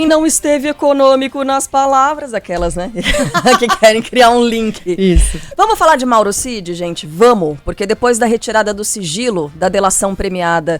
Não esteve econômico nas palavras, aquelas, né? que querem criar um link. Isso. Vamos falar de Mauro Cid, gente? Vamos, porque depois da retirada do sigilo da delação premiada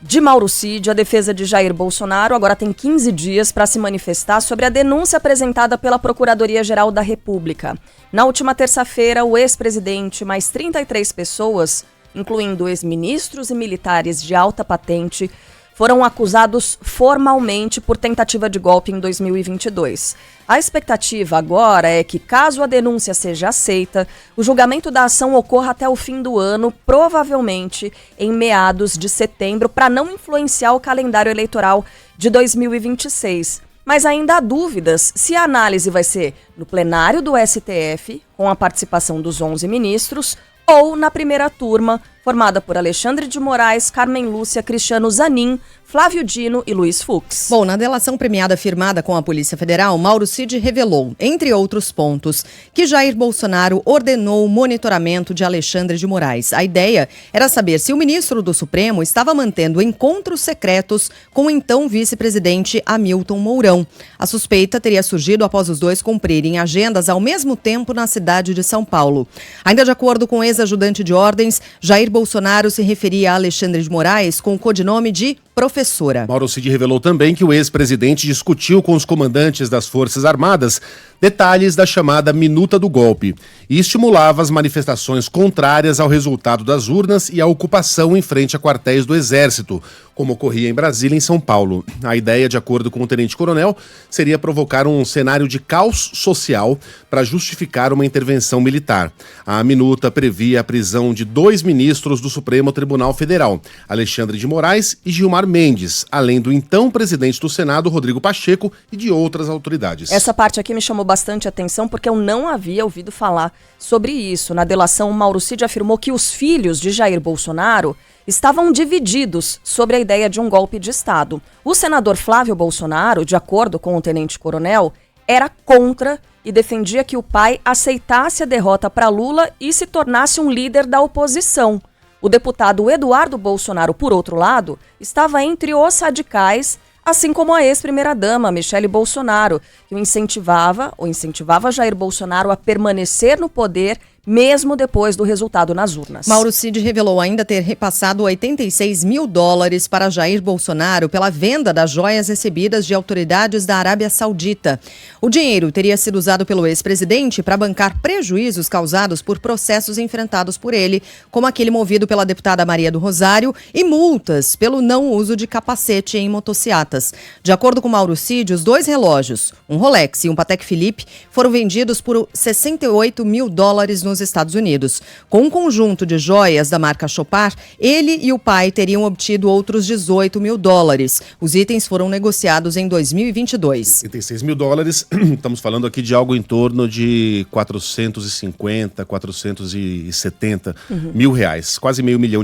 de Mauro Cid, a defesa de Jair Bolsonaro agora tem 15 dias para se manifestar sobre a denúncia apresentada pela Procuradoria-Geral da República. Na última terça-feira, o ex-presidente e mais 33 pessoas, incluindo ex-ministros e militares de alta patente, foram acusados formalmente por tentativa de golpe em 2022. A expectativa agora é que, caso a denúncia seja aceita, o julgamento da ação ocorra até o fim do ano, provavelmente em meados de setembro, para não influenciar o calendário eleitoral de 2026. Mas ainda há dúvidas se a análise vai ser no plenário do STF, com a participação dos 11 ministros, ou na primeira turma, formada por Alexandre de Moraes, Carmen Lúcia, Cristiano Zanin, Flávio Dino e Luiz Fux. Bom, na delação premiada firmada com a Polícia Federal, Mauro Cid revelou, entre outros pontos, que Jair Bolsonaro ordenou o monitoramento de Alexandre de Moraes. A ideia era saber se o ministro do Supremo estava mantendo encontros secretos com o então vice-presidente Hamilton Mourão. A suspeita teria surgido após os dois cumprirem agendas ao mesmo tempo na cidade de São Paulo. Ainda de acordo com o ex-ajudante de ordens, Jair Bolsonaro se referia a Alexandre de Moraes com o codinome de professora. Mauro Cid revelou também que o ex-presidente discutiu com os comandantes das Forças Armadas detalhes da chamada minuta do golpe e estimulava as manifestações contrárias ao resultado das urnas e à ocupação em frente a quartéis do Exército, como ocorria em Brasília e em São Paulo. A ideia, de acordo com o tenente-coronel, seria provocar um cenário de caos social para justificar uma intervenção militar. A minuta previa a prisão de 2 ministros do Supremo Tribunal Federal, Alexandre de Moraes e Gilmar Mendes, além do então presidente do Senado, Rodrigo Pacheco, e de outras autoridades. Essa parte aqui me chamou bastante atenção porque eu não havia ouvido falar sobre isso. Na delação, Mauro Cid afirmou que os filhos de Jair Bolsonaro estavam divididos sobre a ideia de um golpe de Estado. O senador Flávio Bolsonaro, de acordo com o tenente-coronel, era contra e defendia que o pai aceitasse a derrota para Lula e se tornasse um líder da oposição. O deputado Eduardo Bolsonaro, por outro lado, estava entre os radicais, assim como a ex-primeira-dama, Michele Bolsonaro, que incentivava Jair Bolsonaro a permanecer no poder mesmo depois do resultado nas urnas. Mauro Cid revelou ainda ter repassado $86 mil para Jair Bolsonaro pela venda das joias recebidas de autoridades da Arábia Saudita. O dinheiro teria sido usado pelo ex-presidente para bancar prejuízos causados por processos enfrentados por ele, como aquele movido pela deputada Maria do Rosário, e multas pelo não uso de capacete em motocicletas. De acordo com Mauro Cid, os 2 relógios, um Rolex e um Patek Philippe, foram vendidos por $68 mil nos Estados Unidos. Com um conjunto de joias da marca Chopard, ele e o pai teriam obtido outros $18 mil. Os itens foram negociados em 2022. $86 mil, estamos falando aqui de algo em torno de 450, 470 mil reais, quase R$500 mil.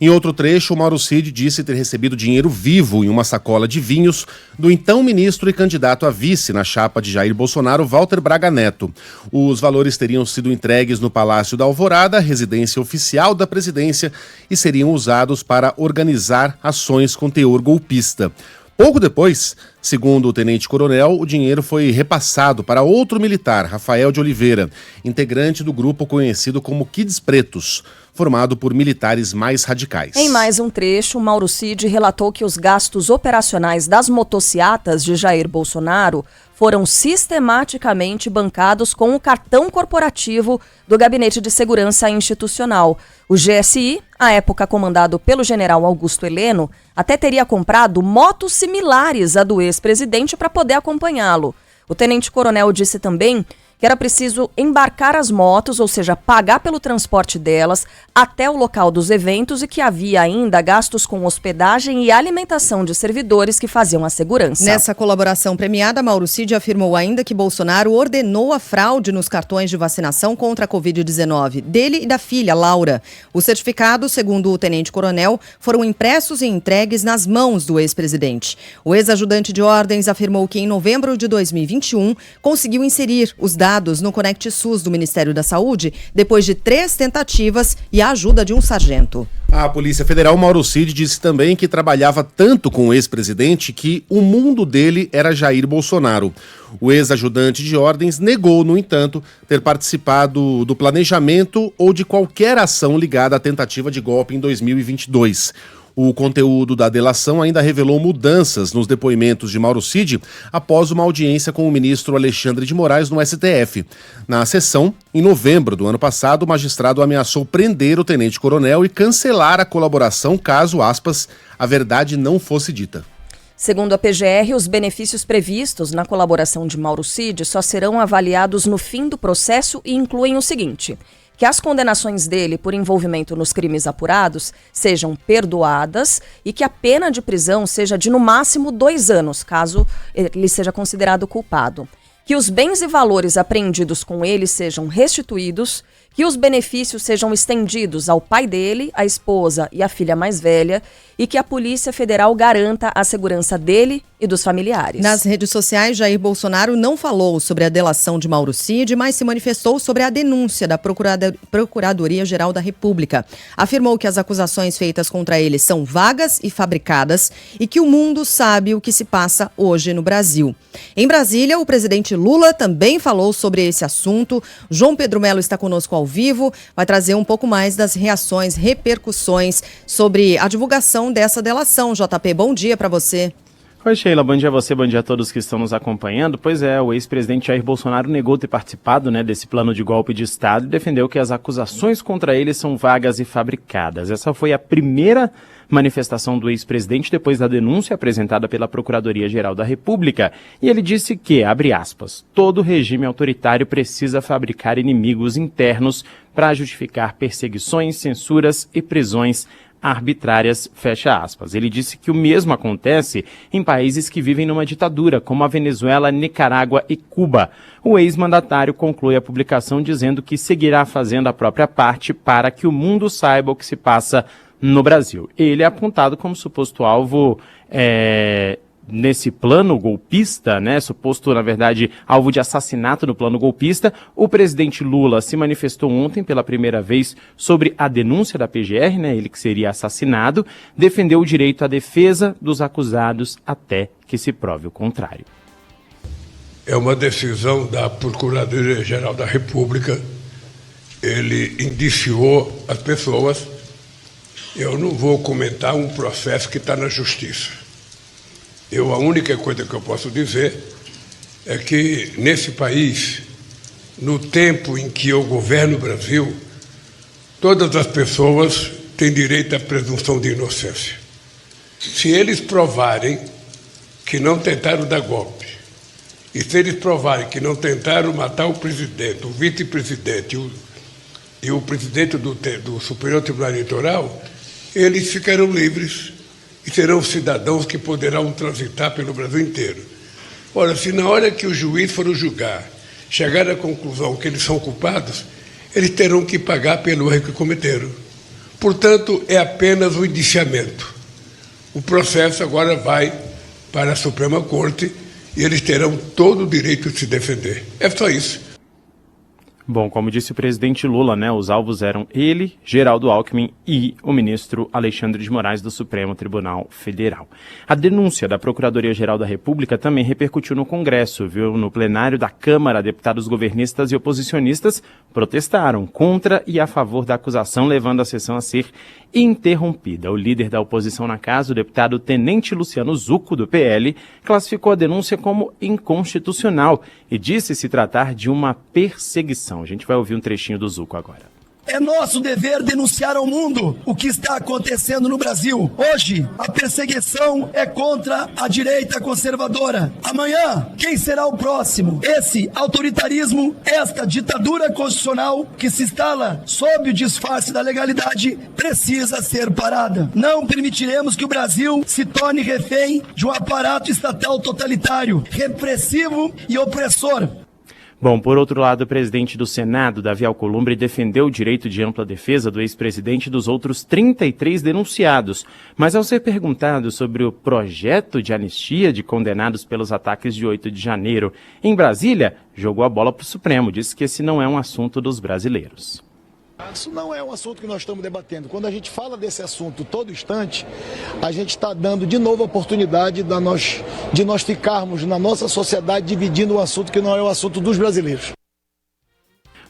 Em outro trecho, o Mauro Cid disse ter recebido dinheiro vivo em uma sacola de vinhos do então ministro e candidato a vice na chapa de Jair Bolsonaro, Walter Braga Neto. Os valores teriam sido entregues no Palácio da Alvorada, residência oficial da presidência, e seriam usados para organizar ações com teor golpista. Pouco depois, segundo o tenente-coronel, o dinheiro foi repassado para outro militar, Rafael de Oliveira, integrante do grupo conhecido como Kids Pretos, formado por militares mais radicais. Em mais um trecho, Mauro Cid relatou que os gastos operacionais das motocicletas de Jair Bolsonaro foram sistematicamente bancados com o cartão corporativo do Gabinete de Segurança Institucional. O GSI, à época comandado pelo general Augusto Heleno, até teria comprado motos similares à do ex-presidente para poder acompanhá-lo. O tenente-coronel disse também que era preciso embarcar as motos, ou seja, pagar pelo transporte delas até o local dos eventos, e que havia ainda gastos com hospedagem e alimentação de servidores que faziam a segurança. Nessa colaboração premiada, Mauro Cid afirmou ainda que Bolsonaro ordenou a fraude nos cartões de vacinação contra a Covid-19 dele e da filha, Laura. Os certificados, segundo o tenente-coronel, foram impressos e entregues nas mãos do ex-presidente. O ex-ajudante de ordens afirmou que em novembro de 2021 conseguiu inserir os dados dados no Conect SUS do Ministério da Saúde depois de 3 tentativas e a ajuda de um sargento. A Polícia Federal, Mauro Cid, disse também que trabalhava tanto com o ex-presidente que o mundo dele era Jair Bolsonaro. O ex-ajudante de ordens negou, no entanto, ter participado do planejamento ou de qualquer ação ligada à tentativa de golpe em 2022. O conteúdo da delação ainda revelou mudanças nos depoimentos de Mauro Cid após uma audiência com o ministro Alexandre de Moraes no STF. Na sessão, em novembro do ano passado, o magistrado ameaçou prender o tenente-coronel e cancelar a colaboração caso, aspas, a verdade não fosse dita. Segundo a PGR, os benefícios previstos na colaboração de Mauro Cid só serão avaliados no fim do processo e incluem o seguinte: que as condenações dele por envolvimento nos crimes apurados sejam perdoadas e que a pena de prisão seja de no máximo 2 anos, caso ele seja considerado culpado. Que os bens e valores apreendidos com ele sejam restituídos, que os benefícios sejam estendidos ao pai dele, à esposa e à filha mais velha, e que a Polícia Federal garanta a segurança dele e dos familiares. Nas redes sociais, Jair Bolsonaro não falou sobre a delação de Mauro Cid, mas se manifestou sobre a denúncia da Procuradoria-Geral da República. Afirmou que as acusações feitas contra ele são vagas e fabricadas e que o mundo sabe o que se passa hoje no Brasil. Em Brasília, o presidente Lula também falou sobre esse assunto. João Pedro Melo está conosco ao vivo, vai trazer um pouco mais das reações, repercussões sobre a divulgação dessa delação. JP, bom dia para você. Oi, Sheila, bom dia a você, bom dia a todos que estão nos acompanhando. Pois é, o ex-presidente Jair Bolsonaro negou ter participado desse plano de golpe de Estado e defendeu que as acusações contra ele são vagas e fabricadas. Essa foi a primeira manifestação do ex-presidente depois da denúncia apresentada pela Procuradoria-Geral da República. E ele disse que, abre aspas, todo regime autoritário precisa fabricar inimigos internos para justificar perseguições, censuras e prisões arbitrárias, fecha aspas. Ele disse que o mesmo acontece em países que vivem numa ditadura, como a Venezuela, Nicarágua e Cuba. O ex-mandatário conclui a publicação dizendo que seguirá fazendo a própria parte para que o mundo saiba o que se passa no Brasil. Ele é apontado como suposto alvo nesse plano golpista, suposto, na verdade, alvo de assassinato no plano golpista. O presidente Lula se manifestou ontem pela primeira vez sobre a denúncia da PGR, ele que seria assassinado, defendeu o direito à defesa dos acusados até que se prove o contrário. É uma decisão da Procuradoria-Geral da República. Ele indiciou as pessoas. Eu não vou comentar um processo que está na Justiça. A única coisa que eu posso dizer é que, nesse país, no tempo em que eu governo o Brasil, todas as pessoas têm direito à presunção de inocência. Se eles provarem que não tentaram dar golpe, e se eles provarem que não tentaram matar o presidente, o vice-presidente e o presidente do Superior Tribunal Eleitoral, eles ficarão livres e serão cidadãos que poderão transitar pelo Brasil inteiro. Ora, se na hora que o juiz for julgar, chegar à conclusão que eles são culpados, eles terão que pagar pelo erro que cometeram. Portanto, é apenas um indiciamento. O processo agora vai para a Suprema Corte e eles terão todo o direito de se defender. É só isso. Bom, como disse o presidente Lula, os alvos eram ele, Geraldo Alckmin e o ministro Alexandre de Moraes do Supremo Tribunal Federal. A denúncia da Procuradoria-Geral da República também repercutiu no Congresso, viu? No plenário da Câmara, deputados governistas e oposicionistas protestaram contra e a favor da acusação, levando a sessão a ser interrompida. O líder da oposição na casa, o deputado Tenente Luciano Zucco, do PL, classificou a denúncia como inconstitucional e disse se tratar de uma perseguição. A gente vai ouvir um trechinho do Zucco agora. É nosso dever denunciar ao mundo o que está acontecendo no Brasil. Hoje, a perseguição é contra a direita conservadora. Amanhã, quem será o próximo? Esse autoritarismo, esta ditadura constitucional que se instala sob o disfarce da legalidade, precisa ser parada. Não permitiremos que o Brasil se torne refém de um aparato estatal totalitário, repressivo e opressor. Bom, por outro lado, o presidente do Senado, Davi Alcolumbre, defendeu o direito de ampla defesa do ex-presidente e dos outros 33 denunciados. Mas ao ser perguntado sobre o projeto de anistia de condenados pelos ataques de 8 de janeiro em Brasília, jogou a bola para o Supremo, disse que esse não é um assunto dos brasileiros. Isso não é um assunto que nós estamos debatendo. Quando a gente fala desse assunto todo instante, a gente está dando de novo a oportunidade de nós ficarmos na nossa sociedade dividindo um assunto que não é o assunto dos brasileiros.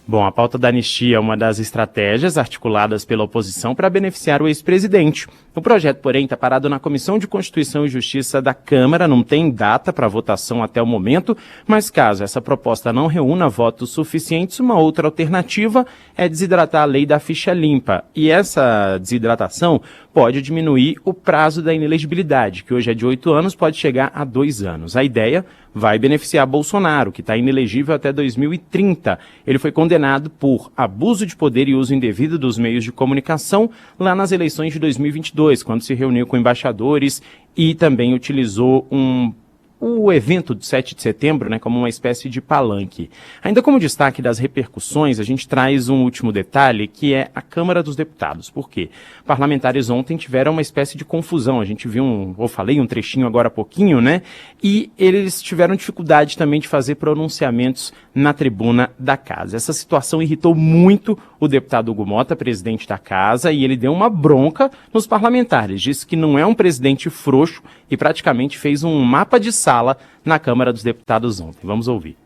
Bom, a pauta da anistia é uma das estratégias articuladas pela oposição para beneficiar o ex-presidente. O projeto, porém, está parado na Comissão de Constituição e Justiça da Câmara, não tem data para votação até o momento, mas caso essa proposta não reúna votos suficientes, uma outra alternativa é desidratar a lei da ficha limpa. E essa desidratação pode diminuir o prazo da inelegibilidade, que hoje é de 8 anos, pode chegar a 2 anos. A ideia vai beneficiar Bolsonaro, que está inelegível até 2030. Ele foi condenado por abuso de poder e uso indevido dos meios de comunicação lá nas eleições de 2022, quando se reuniu com embaixadores e também utilizou o evento do 7 de setembro, né, como uma espécie de palanque. Ainda como destaque das repercussões, a gente traz um último detalhe, que é a Câmara dos Deputados. Por quê? Parlamentares ontem tiveram uma espécie de confusão. A gente viu falei um trechinho agora há pouquinho, né? E eles tiveram dificuldade também de fazer pronunciamentos na tribuna da casa. Essa situação irritou muito o deputado Hugo Mota, presidente da casa, e ele deu uma bronca nos parlamentares. Disse que não é um presidente frouxo e praticamente fez um mapa de sala na Câmara dos Deputados ontem. Vamos ouvir.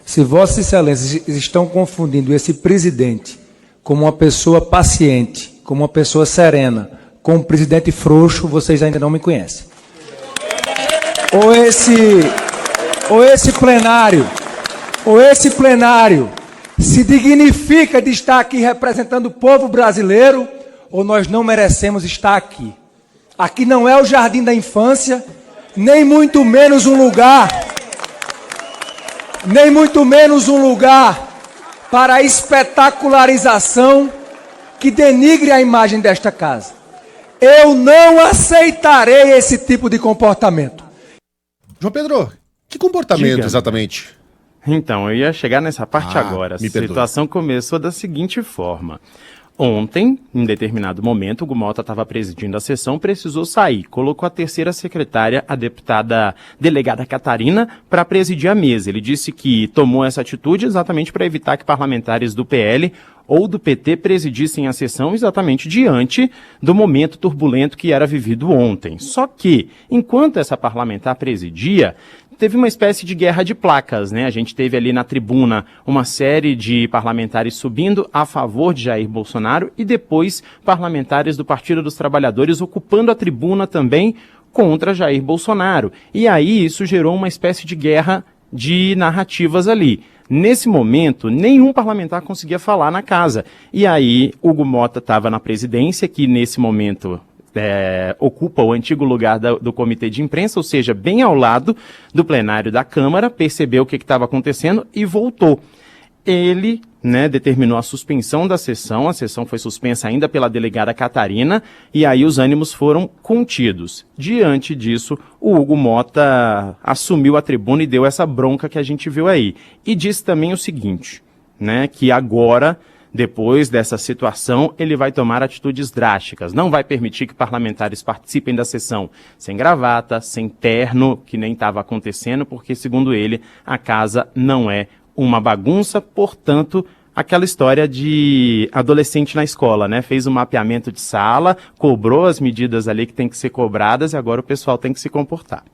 Se Vossas Excelências estão confundindo esse presidente como uma pessoa paciente, como uma pessoa serena, com um presidente frouxo, vocês ainda não me conhecem. Ou esse plenário se dignifica de estar aqui representando o povo brasileiro, ou nós não merecemos estar aqui. Aqui não é o Jardim da Infância, nem muito menos um lugar para a espetacularização que denigre a imagem desta casa. Eu não aceitarei esse tipo de comportamento. João Pedro, que comportamento exatamente? Então, eu ia chegar nessa parte agora. A situação começou da seguinte forma. Ontem, em determinado momento, o Hugo Mota estava presidindo a sessão, precisou sair. Colocou a terceira secretária, a deputada delegada Catarina, para presidir a mesa. Ele disse que tomou essa atitude exatamente para evitar que parlamentares do PL ou do PT presidissem a sessão exatamente diante do momento turbulento que era vivido ontem. Só que, enquanto essa parlamentar presidia, teve uma espécie de guerra de placas, né? A gente teve ali na tribuna uma série de parlamentares subindo a favor de Jair Bolsonaro e depois parlamentares do Partido dos Trabalhadores ocupando a tribuna também contra Jair Bolsonaro. E aí isso gerou uma espécie de guerra de narrativas ali. Nesse momento, nenhum parlamentar conseguia falar na casa. E aí Hugo Mota estava na presidência, que nesse momento ocupa o antigo lugar do comitê de imprensa, ou seja, bem ao lado do plenário da Câmara, percebeu o que estava acontecendo e voltou. Ele, determinou a suspensão da sessão, a sessão foi suspensa ainda pela delegada Catarina, e aí os ânimos foram contidos. Diante disso, o Hugo Mota assumiu a tribuna e deu essa bronca que a gente viu aí. E disse também o seguinte, que agora, depois dessa situação, ele vai tomar atitudes drásticas. Não vai permitir que parlamentares participem da sessão sem gravata, sem terno, que nem estava acontecendo, porque, segundo ele, a casa não é uma bagunça, portanto, aquela história de adolescente na escola, fez um mapeamento de sala, cobrou as medidas ali que tem que ser cobradas e agora o pessoal tem que se comportar.